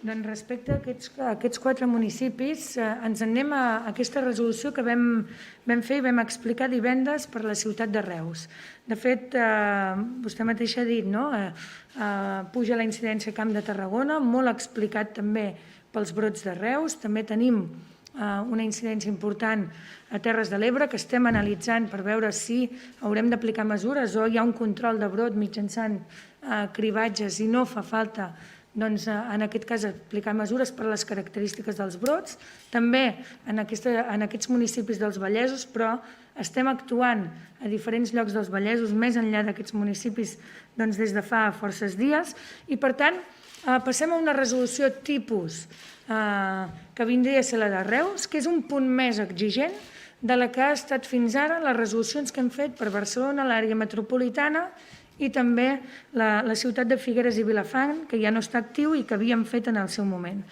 Doncs respecte a aquests 4 municipis, ens en anem a aquesta resolució que vam fer i vam explicar divendres per la ciutat de Reus. De fet, vostè mateixa ha dit, no? Puja la incidència a Camp de Tarragona, molt explicat també pels brots de Reus. També tenim una incidència important a Terres de l'Ebre que estem analitzant per veure si haurem d'aplicar mesures o hi ha un control de brot mitjançant cribatges i no fa falta, doncs, en aquest cas, aplicar mesures per les característiques dels brots. També en aquests municipis dels Vallesos, però estem actuant a diferents llocs dels Vallesos, més enllà d'aquests municipis, doncs, des de fa forces dies. I, per tant, passem a una resolució tipus que vindria a ser la de Reus, que és un punt més exigent de la que ha estat fins ara les resolucions que hem fet per Barcelona, l'àrea metropolitana i també la ciutat de Figueres i Vilafant, que ja no està actiu i que havíem fet en el seu moment.